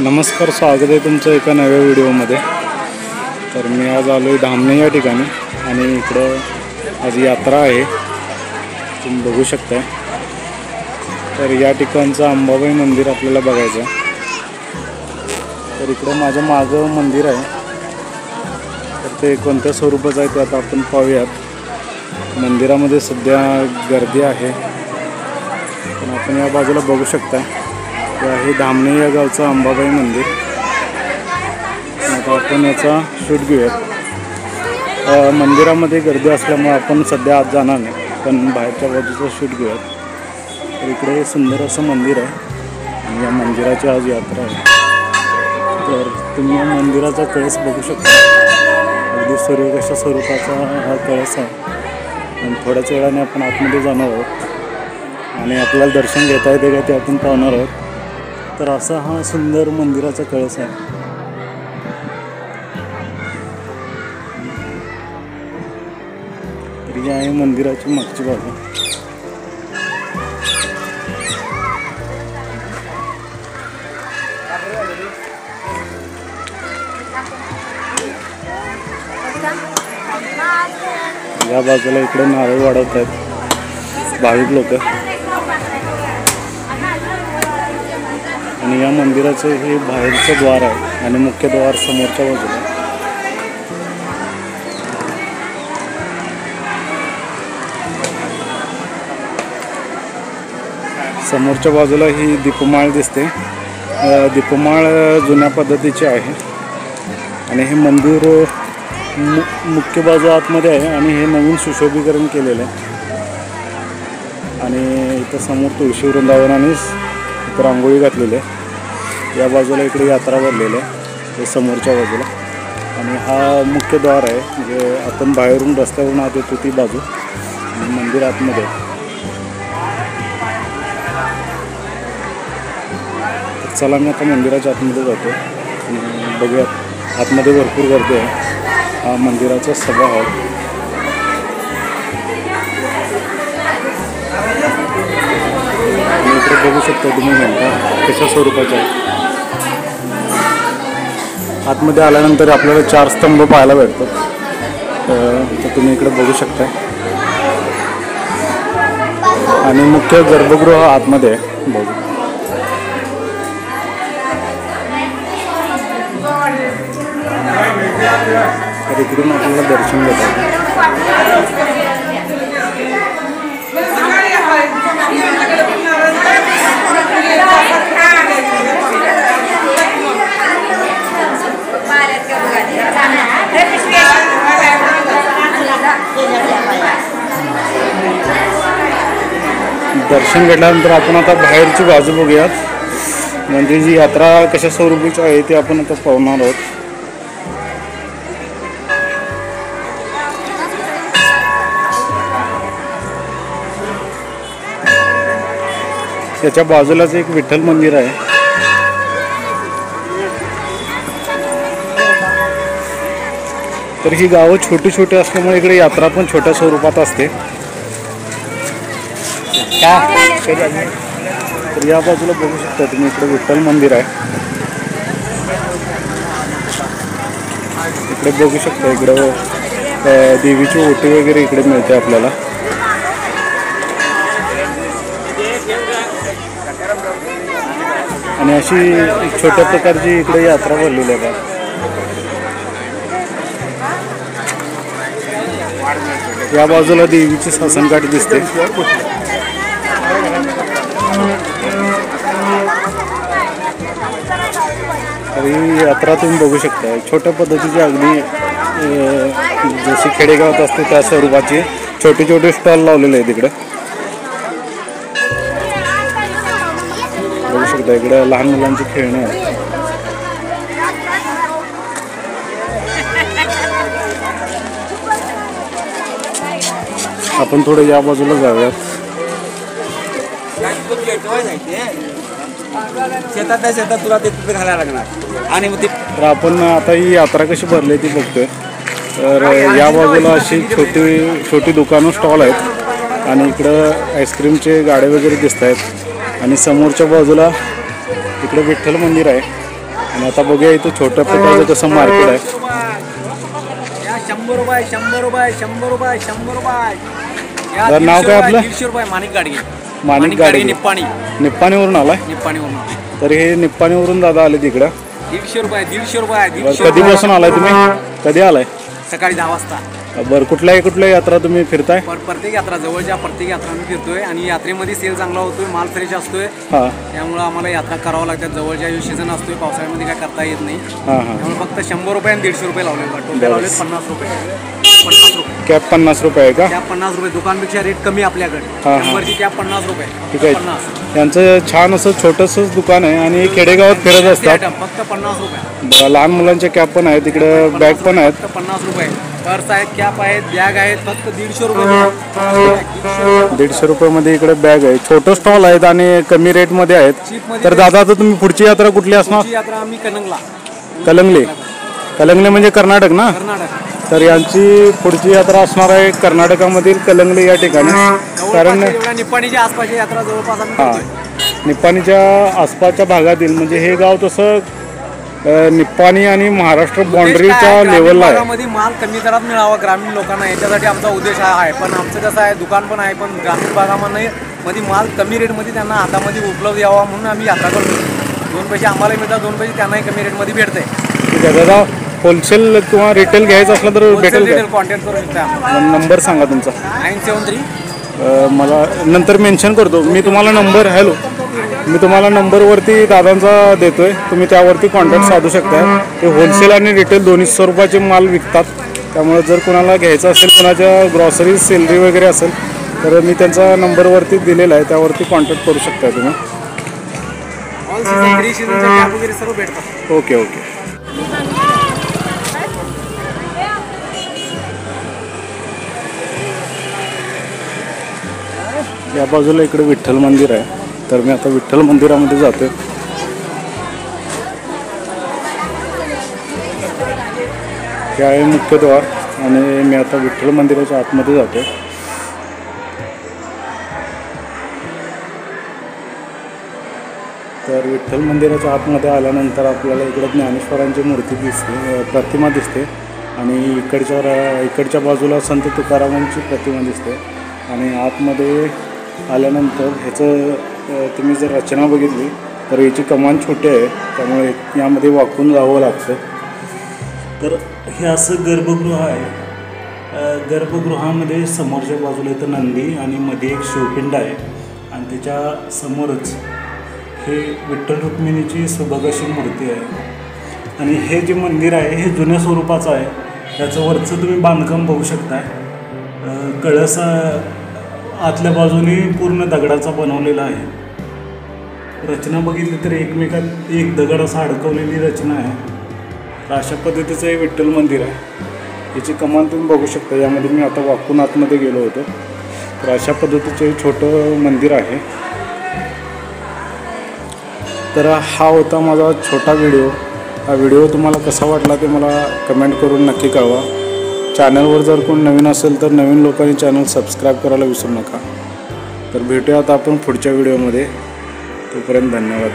नमस्कार, स्वागत आहे तुमचं एका नव्या व्हिडिओमध्ये। तर मी आज आलो आहे धामणे या ठिकाणी आणि इकडं आज यात्रा आहे, तुम्ही बघू शकता। तर या ठिकाणचं अंबाबाई मंदिर आपल्याला बघायचं आहे। तर इकडं माझ्या मागं मंदिर आहे, तर ते कोणत्या स्वरूपाचं आहे ते आता आपण पाहूयात। मंदिरामध्ये सध्या गर्दी आहे, पण आपण या बाजूला बघू शकता हे धामणे या गावचं अंबाबाई मंदिर। आता आपण याचा शूट घेऊयात। मंदिरामध्ये गर्दी असल्यामुळे आपण सध्या आत जाणार नाही, पण बाहेरच्या बाजूचं शूट घेऊयात। तर इकडे सुंदर असं मंदिर आहे आणि या मंदिराची आज यात्रा आहे। तर तुम्ही या मंदिराचा कळस बघू शकता, अगदी कशा स्वरूपाचा हा कळस आहे। आणि थोड्याच वेळाने आपण आतमध्ये जाणार आहोत आणि आपल्याला दर्शन घेता येते का ते आपण पाहणार आहोत। तर असा हा सुंदर मंदिराचा कळस आहे। तर ही आहे मंदिराची मागची बाजू। या बाजूला इकडे नारळ वाढवत आहेत भाविक लोक, आणि या मंदिराचं हे बाहेरचं द्वार आहे आणि मुख्य द्वार समोरच्या बाजूला। समोरच्या बाजूला ही दीपमाळ दिसते। दीपमाळ जुन्या पद्धतीची आहे आणि हे मंदिर मुख्य बाजू आतमध्ये आहे आणि हे नवीन सुशोभीकरण केलेलं आहे। आणि इथं समोर तुळशी वृंदावन आणि रांगोळी घातलेली आहे। या बाजूला इकडे यात्रा भरलेली आहे हे समोरच्या बाजूला, आणि हा मुख्य द्वार आहे, म्हणजे आपण बाहेरून रस्त्यावरून आत येतो ती बाजू आणि मंदिर आतमध्ये। चला मी आता मंदिराच्या आतमध्ये जातो आणि बघूयात, आतमध्ये भरपूर गर्दी आहे। हा मंदिराचा सभा हॉल। इकडे बघू शकता तुम्ही घंटा कशा स्वरूपाच्या आहे। आतमध्ये आल्यानंतर आपल्याला 4 स्तंभ पाहायला भेटतात, तर तुम्ही इकडे बघू शकता। आणि मुख्य गर्भगृह आतमध्ये आहे बघू। तर इकडून आपल्याला दर्शन घेतात। दर्शन घेतल्यानंतर आपण आता बाहेरची बाजू बघूयात, म्हणजे जी यात्रा कशा स्वरूपाची आहे ते आपण आता पाहणार आहोत। त्याच्या बाजूलाच एक विठ्ठल मंदिर आहे। तर ही गावं छोटी छोटी असल्यामुळे इकडे यात्रा पण छोट्या स्वरूपात असते। तर या बाजूला बघू शकता तुम्ही, इकडे विठ्ठल मंदिर आहे। इकडे बघू शकता, इकडे देवीची ओटी वगैरे इकडे मिळते आपल्याला। आणि अशी एक छोट्या प्रकारची इकडे यात्रा भरलेली आहे। या बाजूला देवीची सासनकाठी दिसते। ही यात्रा तुम्ही बघू शकता, छोट्या पद्धतीची, अगदी जशी खेडेगावात असते त्या स्वरूपाची छोटे छोटे स्टॉल लावलेले आहेत इकडे। बघू शकता इकडे लहान मुलांची खेळणे आहेत। आपण थोडं या बाजूला जाऊयात। शेतात तुला ते घालायला लागणार आणि मग तर आपण आता ही यात्रा कशी भरली ती बघतोय। तर या बाजूला अशी छोटी दुकानं स्टॉल आहेत आणि इकडं आईस्क्रीमचे गाडे वगैरे दिसत आहेत। आणि समोरच्या बाजूला इकडे विठ्ठल मंदिर आहे आणि आता बघूया इथं छोट्या प्रकारचं कसं मार्केट आहे. 100 रुपये 100 रुपये 100 रुपये 100 रुपये. तर नाव काय आपलं? 150 रुपये. माणिक गाडगे. माणिक गाडगे निप्पाणी. निप्पाणीवरून आलाय. निप्पाणीवरून. तर हे निप्पाणीवरून दादा आले तिकडं. 150 रुपये 150 रुपये 150. कधीपासून आलाय तुम्ही? कधी आलाय? सकाळी 10 वाजता. बरं, कुठल्या यात्रा तुम्ही फिरताय? प्रत्येक यात्रा, जवळच्या प्रत्येक यात्रा आम्ही फिरतोय आणि यात्रेमध्ये सेल चांगला होतोय, माल फ्रेश असतोय. हां, त्यामुळे आम्हाला यात्रा करावं लागतात. जवळच्या सीझन असतोय, पावसाळ्यामध्ये काय करता येत नाही. हां हां. त्यामुळे फक्त 100 रुपये आणि 150 रुपये लावले. टोटल लावले 50 रुपये. 50 रुपये कॅप 50 रुपये आहे का? कॅप 50 रुपये. दुकानपेक्षा रेट कमी आपल्याकडे. 100ची कॅप 50 रुपये. ठीक आहे. 50. यांचं छान असं छोटंसंच दुकान आहे आणि खेडेगावात फिरत असतात. फक्त 50 रुपये. लहान मुलांच्या कॅप पण आहेत, तिकडे बॅग पण आहेत. फक्त 50 रुपये. पर्स आहेत, कॅप आहेत, बॅग आहेत. फक्त 150 रुपये. 150 रुपयामध्ये इकडे बॅग आहे. छोटं स्टॉल आहेत आणि कमी रेटमध्ये आहेत. तर दादा आता तुम्ही पुढची यात्रा कुठली असणार? यात्रा आम्ही कलंगला. कलंगले म्हणजे कर्नाटक ना? कर्नाटक. तर यांची पुढची यात्रा असणार आहे कर्नाटकामधील कलंगले या ठिकाणी. कारण निप्पाणीच्या आसपासची यात्रा जवळपास आम्ही करतोय. निप्पाणीच्या आसपासच्या भागातील म्हणजे हे गाव तसं निप्पाणी आणि महाराष्ट्र बाउंड्रीच्या लेवलला आहे. मध्ये माल कमी दरात मिळावा ग्रामीण लोकांना, याच्यासाठी आमचा उद्देश आहे. पण आमचं कसं आहे, दुकान पण आहे, पण ग्रामीण भागामध्ये माल कमी रेटमध्ये त्यांना हातामध्ये उपलब्ध यावा म्हणून आम्ही यात्रा करतो. 2 पैसे आम्हाला मिळतात, 2 पैसे त्यांनाही कमी रेटमध्ये भेटते. ठीक आहे दादा, होलसेल किंवा रिटेल घ्यायचं असलं तर भेटेल का? कॉन्टॅक्ट करू शकता. नंबर सांगा तुमचा. 973. मला नंतर मेन्शन करतो मी तुम्हाला नंबर. हॅलो, मी तुम्हाला नंबरवरती दादांचा देतोय, तुम्ही त्यावरती कॉन्टॅक्ट साधू शकता. ते होलसेल आणि रिटेल दोन्ही स्वरूपाचे माल विकतात. त्यामुळे जर कोणाला घ्यायचं असेल, कोणाच्या ग्रॉसरी सेलरी वगैरे असेल तर मी त्यांचा नंबरवरती दिलेला आहे, त्यावरती कॉन्टॅक्ट करू शकता तुम्ही. ऑल सीझन 3 सीझनच्या कॅप वगैरे सर्व भेटतात. Okay okay. या बाजूला इकडे विठ्ठल मंदिर आहे, तर मी आता विठ्ठल मंदिरामध्ये जातोय. हे आहे मुख्यद्वार आणि मी आता विठ्ठल मंदिराच्या आतमध्ये जातोय. तर विठ्ठल मंदिराच्या आतमध्ये आल्यानंतर आपल्याला इकडे ज्ञानेश्वरांची मूर्ती दिसते, प्रतिमा दिसते आणि इकडच्या बाजूला संत तुकारामांची प्रतिमा दिसते. आणि आतमध्ये आल्यानंतर ह्याचं तुम्ही जर रचना बघितली तर याची कमान छोटी आहे, त्यामुळे यामध्ये वाकून जावं लागतं. तर हे असं गर्भगृह आहे. गर्भगृहामध्ये समोरच्या बाजूला इथं नंदी आणि मध्ये एक शिवपिंड आहे आणि त्याच्या समोरच हे विठ्ठल रुक्मिणीची सुबक अशी मूर्ती आहे. आणि हे जे मंदिर आहे हे जुन्या स्वरूपाचं आहे. त्याचं वरचं तुम्ही बांधकाम बघू शकताय. कळस आतल्या बाजूने पूर्ण दगडाचा बनवलेला आहे. रचना बघितली तर एकमेकात एक दगड असा अडकवलेली रचना आहे. तर अशा पद्धतीचं हे विठ्ठल मंदिर आहे. याची कमान तुम्ही बघू शकता. यामध्ये मी आता वाकून आतमध्ये गेलो होतो. तर अशा पद्धतीचं हे छोटं मंदिर आहे. तर हा होता माझा छोटा व्हिडिओ. हा व्हिडिओ तुम्हाला कसा वाटला ते मला कमेंट करून नक्की कळवा. चॅनलवर जर कोण नवीन असेल तर नवीन लोकांनी चॅनल सबस्क्राईब करायला विसरू नका. तर भेटूयात आपण पुढच्या व्हिडिओमध्ये. तोपर्यंत धन्यवाद.